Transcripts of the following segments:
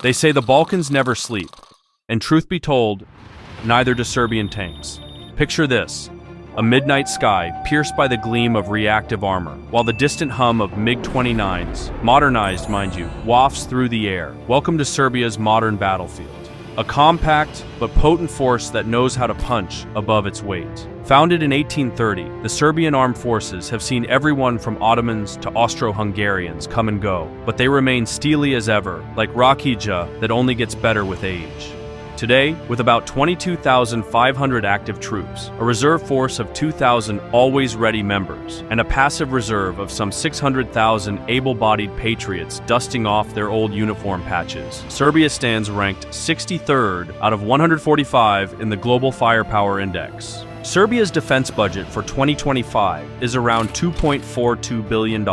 They say the Balkans never sleep, and truth be told, neither do Serbian tanks. Picture this: a midnight sky pierced by the gleam of reactive armor, while the distant hum of MiG-29s, modernized mind you, wafts through the air. Welcome to Serbia's modern battlefield. A compact but potent force that knows how to punch above its weight. Founded in 1830, the Serbian armed forces have seen everyone from Ottomans to Austro-Hungarians come and go, but they remain steely as ever, like Rakija that only gets better with age. Today, with about 22,500 active troops, a reserve force of 2,000 always-ready members, and a passive reserve of some 600,000 able-bodied patriots dusting off their old uniform patches, Serbia stands ranked 63rd out of 145 in the Global Firepower Index. Serbia's defense budget for 2025 is around $2.42 billion,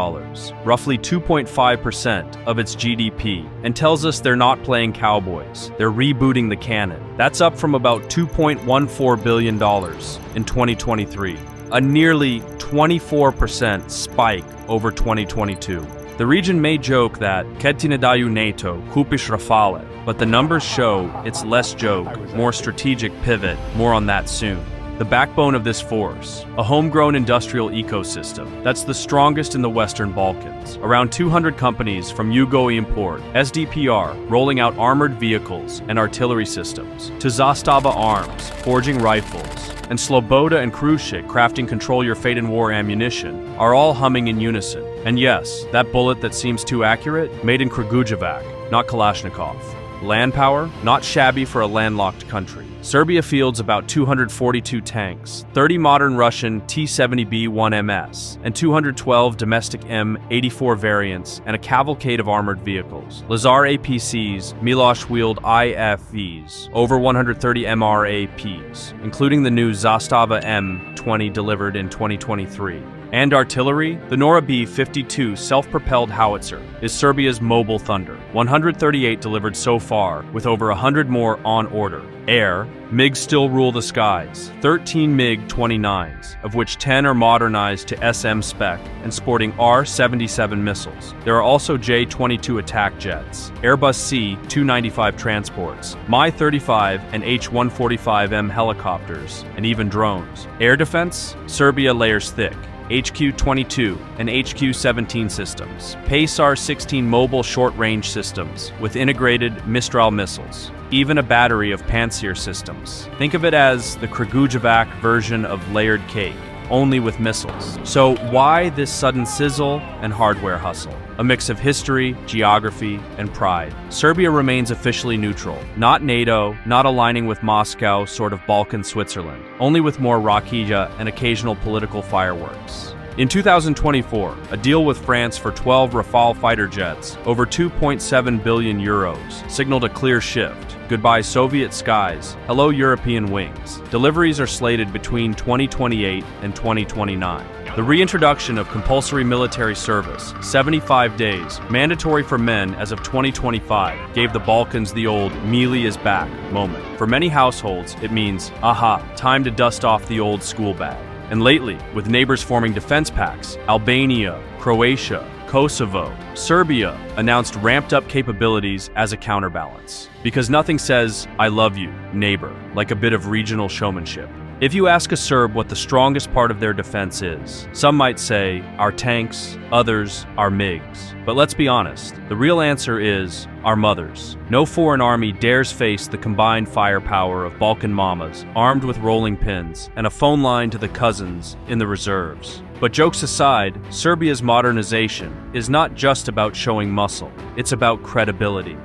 roughly 2.5% of its GDP, and tells us they're not playing cowboys, they're rebooting the cannon. That's up from about $2.14 billion in 2023, a nearly 24% spike over 2022. The region may joke that Ketina daju NATO, kupiš Rafale, but the numbers show it's less joke, more strategic pivot, more on that soon. The backbone of this force, a homegrown industrial ecosystem that's the strongest in the Western Balkans. Around 200 companies from Jugo Import, SDPR, rolling out armored vehicles and artillery systems, to Zastava Arms, forging rifles, and Sloboda and Krušik crafting control-your-fate-in-war ammunition, are all humming in unison. And yes, that bullet that seems too accurate, made in Kragujevac, not Kalashnikov. Land power, not shabby for a landlocked country. Serbia fields about 242 tanks, 30 modern Russian T-70B-1MS, and 212 domestic M84 variants, and a cavalcade of armored vehicles. Lazar APCs, Miloš-wheeled IFVs, over 130 MRAPs, including the new Zastava M20 delivered in 2023. And artillery, the Nora B-52 self-propelled howitzer is Serbia's mobile thunder. 138 delivered so far, with over 100 more on order. Air, MiGs still rule the skies. 13 MiG-29s, of which 10 are modernized to SM spec and sporting R-77 missiles. There are also J-22 attack jets, Airbus C-295 transports, Mi-35 and H-145M helicopters, and even drones. Air defense, Serbia layers thick. HQ-22 and HQ-17 systems, PACE-R-16 mobile short-range systems with integrated Mistral missiles, even a battery of Pantsir systems. Think of it as the Kragujevac version of layered cake, only with missiles. So why this sudden sizzle and hardware hustle? A mix of history, geography, and pride. Serbia remains officially neutral. Not NATO, not aligning with Moscow, sort of Balkan Switzerland. Only with more Rakija and occasional political fireworks. In 2024, a deal with France for 12 Rafale fighter jets, over 2.7 billion euros, signaled a clear shift. Goodbye Soviet skies, hello European wings. Deliveries are slated between 2028 and 2029. The reintroduction of compulsory military service, 75 days, mandatory for men as of 2025, gave the Balkans the old "Mili is back" moment. For many households, it means, aha, time to dust off the old school bag. And lately, with neighbors forming defense pacts, Albania, Croatia, Kosovo, Serbia announced ramped-up capabilities as a counterbalance. Because nothing says, "I love you, neighbor," like a bit of regional showmanship. If you ask a Serb what the strongest part of their defense is, some might say, our tanks, others, our MiGs. But let's be honest, the real answer is our mothers. No foreign army dares face the combined firepower of Balkan mamas, armed with rolling pins, and a phone line to the cousins in the reserves. But jokes aside, Serbia's modernization is not just about showing muscle, it's about credibility.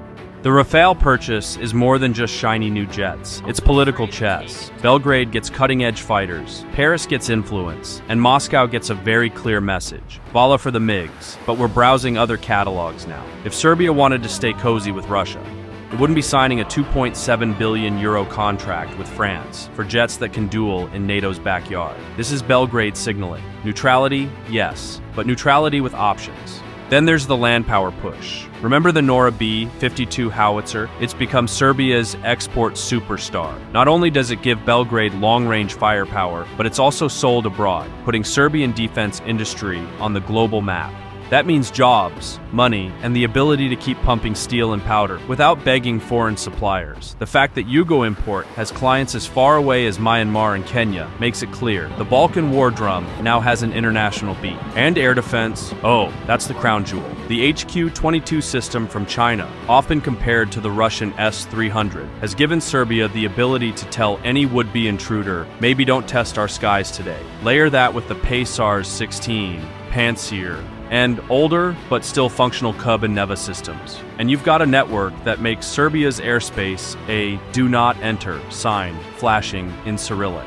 The Rafale purchase is more than just shiny new jets. It's political chess. Belgrade gets cutting-edge fighters, Paris gets influence, and Moscow gets a very clear message. Voila for the MiGs, but we're browsing other catalogs now. If Serbia wanted to stay cozy with Russia, it wouldn't be signing a 2.7 billion euro contract with France for jets that can duel in NATO's backyard. This is Belgrade signaling. Neutrality, yes, but neutrality with options. Then there's the land power push. Remember the Nora B-52 howitzer? It's become Serbia's export superstar. Not only does it give Belgrade long-range firepower, but it's also sold abroad, putting Serbian defense industry on the global map. That means jobs, money, and the ability to keep pumping steel and powder without begging foreign suppliers. The fact that Yugo Import has clients as far away as Myanmar and Kenya makes it clear the Balkan war drum now has an international beat. And air defense, oh, that's the crown jewel. The HQ-22 system from China, often compared to the Russian S-300, has given Serbia the ability to tell any would-be intruder, maybe don't test our skies today. Layer that with the Pacars-16, Pantsir, and older but still functional Cub and Neva systems. And you've got a network that makes Serbia's airspace a "do not enter" sign flashing in Cyrillic.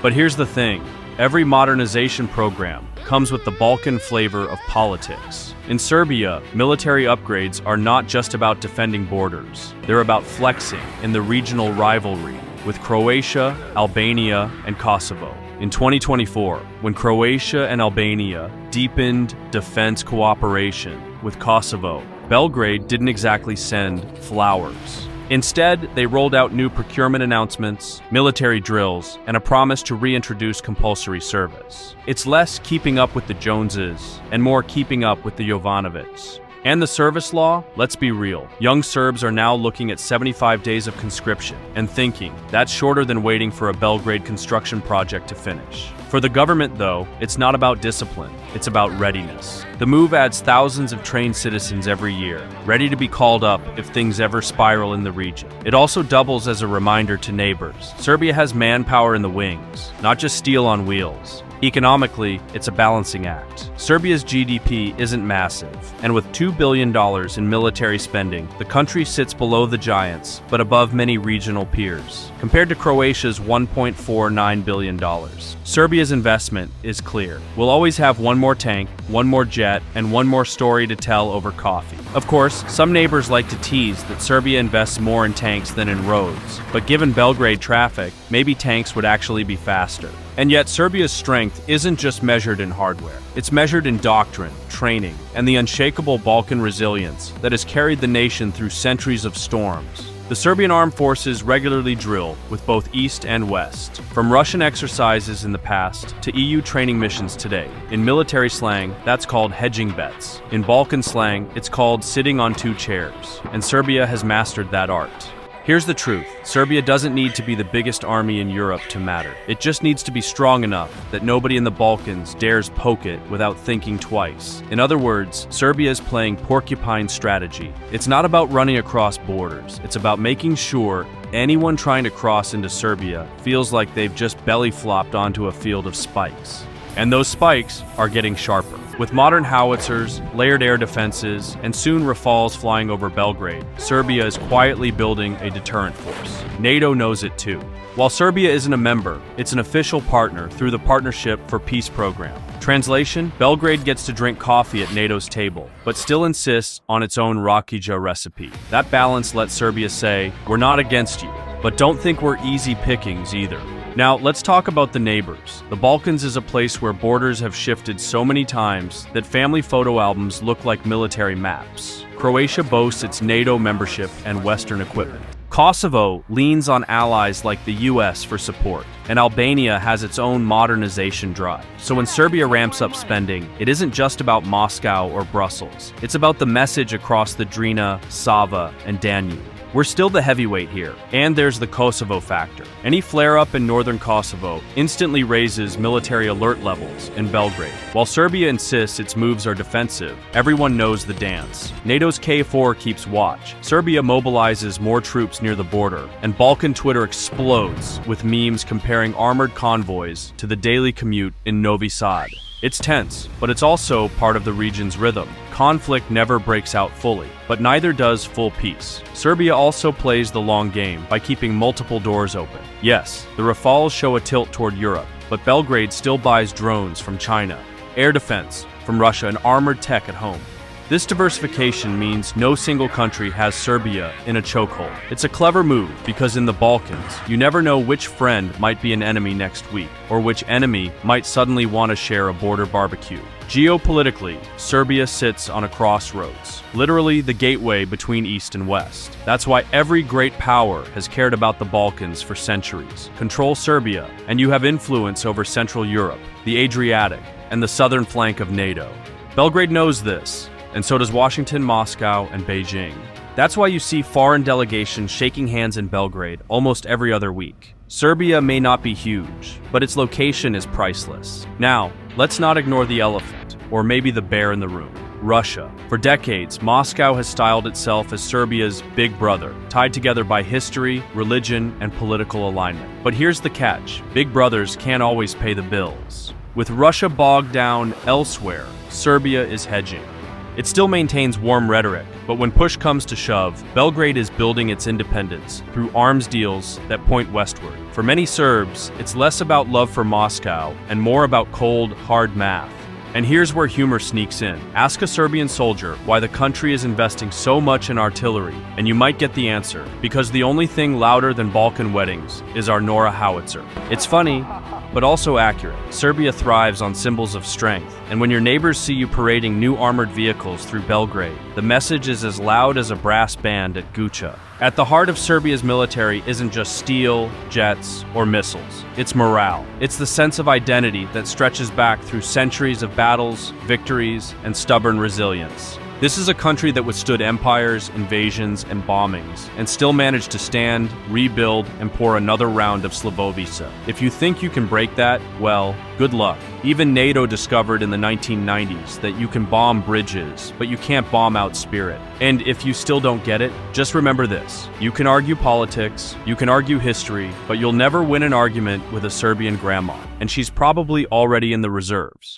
But here's the thing, every modernization program comes with the Balkan flavor of politics. In Serbia, military upgrades are not just about defending borders. They're about flexing in the regional rivalry with Croatia, Albania, and Kosovo. In 2024, when Croatia and Albania deepened defense cooperation with Kosovo, Belgrade didn't exactly send flowers. Instead, they rolled out new procurement announcements, military drills, and a promise to reintroduce compulsory service. It's less keeping up with the Joneses and more keeping up with the Jovanovics. And the service law? Let's be real. Young Serbs are now looking at 75 days of conscription and thinking that's shorter than waiting for a Belgrade construction project to finish. For the government, though, it's not about discipline, it's about readiness. The move adds thousands of trained citizens every year, ready to be called up if things ever spiral in the region. It also doubles as a reminder to neighbors. Serbia has manpower in the wings, not just steel on wheels. Economically, it's a balancing act. Serbia's GDP isn't massive, and with $2 billion in military spending, the country sits below the giants, but above many regional peers. Compared to Croatia's $1.49 billion, Serbia's investment is clear. We'll always have one more tank, one more jet, and one more story to tell over coffee. Of course, some neighbors like to tease that Serbia invests more in tanks than in roads, but given Belgrade traffic, maybe tanks would actually be faster. And yet, Serbia's strength isn't just measured in hardware. It's measured in doctrine, training, and the unshakable Balkan resilience that has carried the nation through centuries of storms. The Serbian armed forces regularly drill with both East and West, from Russian exercises in the past to EU training missions today. In military slang, that's called hedging bets. In Balkan slang, it's called sitting on two chairs, and Serbia has mastered that art. Here's the truth. Serbia doesn't need to be the biggest army in Europe to matter. It just needs to be strong enough that nobody in the Balkans dares poke it without thinking twice. In other words, Serbia is playing Porcupine strategy. It's not about running across borders. It's about making sure anyone trying to cross into Serbia feels like they've just belly flopped onto a field of spikes. And those spikes are getting sharper. With modern howitzers, layered air defenses, and soon Rafales flying over Belgrade, Serbia is quietly building a deterrent force. NATO knows it too. While Serbia isn't a member, it's an official partner through the Partnership for Peace program. Translation: Belgrade gets to drink coffee at NATO's table, but still insists on its own rakija recipe. That balance lets Serbia say, we're not against you, but don't think we're easy pickings either. Now, let's talk about the neighbors. The Balkans is a place where borders have shifted so many times that family photo albums look like military maps. Croatia boasts its NATO membership and Western equipment. Kosovo leans on allies like the US for support, and Albania has its own modernization drive. So when Serbia ramps up spending, it isn't just about Moscow or Brussels. It's about the message across the Drina, Sava, and Danube. We're still the heavyweight here, and there's the Kosovo factor. Any flare-up in northern Kosovo instantly raises military alert levels in Belgrade. While Serbia insists its moves are defensive, everyone knows the dance. NATO's K4 keeps watch. Serbia mobilizes more troops near the border, and Balkan Twitter explodes with memes comparing armored convoys to the daily commute in Novi Sad. It's tense, but it's also part of the region's rhythm. Conflict never breaks out fully, but neither does full peace. Serbia also plays the long game by keeping multiple doors open. Yes, the Rafales show a tilt toward Europe, but Belgrade still buys drones from China, air defense from Russia, and armored tech at home. This diversification means no single country has Serbia in a chokehold. It's a clever move because in the Balkans, you never know which friend might be an enemy next week, or which enemy might suddenly want to share a border barbecue. Geopolitically, Serbia sits on a crossroads, literally the gateway between East and West. That's why every great power has cared about the Balkans for centuries. Control Serbia, and you have influence over Central Europe, the Adriatic, and the southern flank of NATO. Belgrade knows this, and so does Washington, Moscow, and Beijing. That's why you see foreign delegations shaking hands in Belgrade almost every other week. Serbia may not be huge, but its location is priceless. Now, let's not ignore the elephant, or maybe the bear in the room. Russia. For decades, Moscow has styled itself as Serbia's big brother, tied together by history, religion, and political alignment. But here's the catch. Big brothers can't always pay the bills. With Russia bogged down elsewhere, Serbia is hedging. It still maintains warm rhetoric, but when push comes to shove, Belgrade is building its independence through arms deals that point westward. For many Serbs, it's less about love for Moscow and more about cold, hard math. And here's where humor sneaks in. Ask a Serbian soldier why the country is investing so much in artillery, and you might get the answer. Because the only thing louder than Balkan weddings is our Nora howitzer. It's funny, but also accurate. Serbia thrives on symbols of strength, and when your neighbors see you parading new armored vehicles through Belgrade, the message is as loud as a brass band at Gucha. At the heart of Serbia's military isn't just steel, jets, or missiles. It's morale. It's the sense of identity that stretches back through centuries of battles, victories, and stubborn resilience. This is a country that withstood empires, invasions, and bombings, and still managed to stand, rebuild, and pour another round of Slivovica. If you think you can break that, well, good luck. Even NATO discovered in the 1990s that you can bomb bridges, but you can't bomb out spirit. And if you still don't get it, just remember this. You can argue politics, you can argue history, but you'll never win an argument with a Serbian grandma, and she's probably already in the reserves.